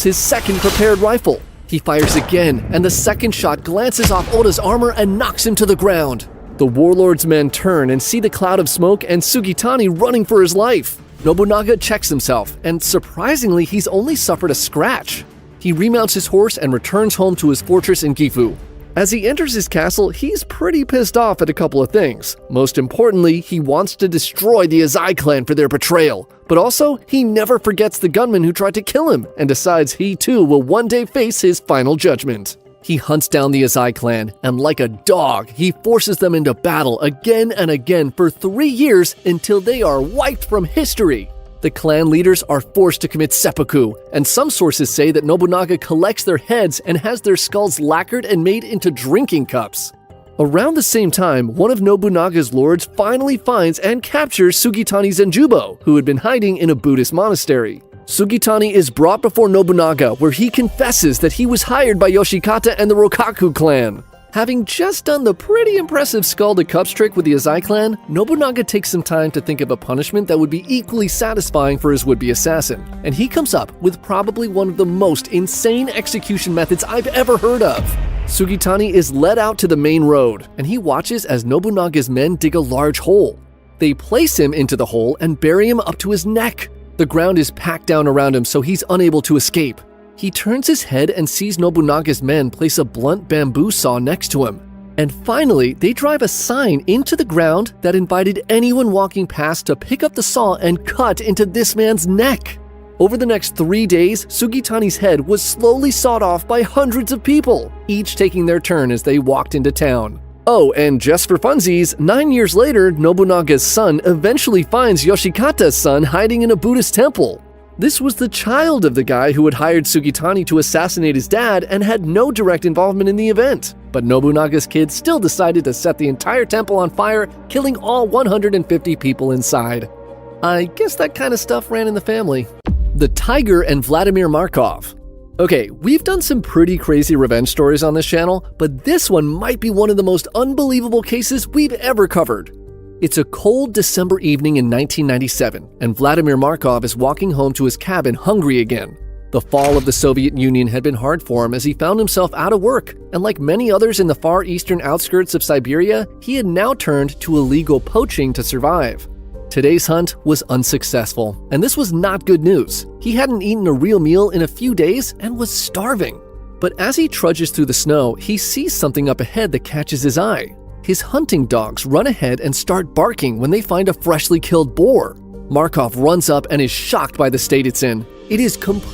his second prepared rifle. He fires again, and the second shot glances off Oda's armor and knocks him to the ground. The warlord's men turn and see the cloud of smoke and Sugitani running for his life. Nobunaga checks himself, and surprisingly, he's only suffered a scratch. He remounts his horse and returns home to his fortress in Gifu. As he enters his castle, he's pretty pissed off at a couple of things. Most importantly, he wants to destroy the Azai clan for their betrayal. But also, he never forgets the gunman who tried to kill him and decides he too will one day face his final judgment. He hunts down the Azai clan, and like a dog, he forces them into battle again and again for 3 years until they are wiped from history. The clan leaders are forced to commit seppuku, and some sources say that Nobunaga collects their heads and has their skulls lacquered and made into drinking cups. Around the same time, one of Nobunaga's lords finally finds and captures Sugitani Zenjubo, who had been hiding in a Buddhist monastery. Sugitani is brought before Nobunaga, where he confesses that he was hired by Yoshikata and the Rokaku clan. Having just done the pretty impressive skull-to-cups trick with the Azai clan, Nobunaga takes some time to think of a punishment that would be equally satisfying for his would-be assassin, and he comes up with probably one of the most insane execution methods I've ever heard of. Sugitani is led out to the main road, and he watches as Nobunaga's men dig a large hole. They place him into the hole and bury him up to his neck. The ground is packed down around him, so he's unable to escape. He turns his head and sees Nobunaga's men place a blunt bamboo saw next to him. And finally, they drive a sign into the ground that invited anyone walking past to pick up the saw and cut into this man's neck. Over the next 3 days, Sugitani's head was slowly sawed off by hundreds of people, each taking their turn as they walked into town. Oh, and just for funsies, 9 years later, Nobunaga's son eventually finds Yoshikata's son hiding in a Buddhist temple. This was the child of the guy who had hired Sugitani to assassinate his dad and had no direct involvement in the event. But Nobunaga's kid still decided to set the entire temple on fire, killing all 150 people inside. I guess that kind of stuff ran in the family. The Tiger and Vladimir Markov. Okay, we've done some pretty crazy revenge stories on this channel, but this one might be one of the most unbelievable cases we've ever covered. It's a cold December evening in 1997, and Vladimir Markov is walking home to his cabin hungry again. The fall of the Soviet Union had been hard for him as he found himself out of work, and like many others in the far eastern outskirts of Siberia, he had now turned to illegal poaching to survive. Today's hunt was unsuccessful, and this was not good news. He hadn't eaten a real meal in a few days and was starving. But as he trudges through the snow, he sees something up ahead that catches his eye. His hunting dogs run ahead and start barking when they find a freshly killed boar. Markov runs up and is shocked by the state it's in. It is completely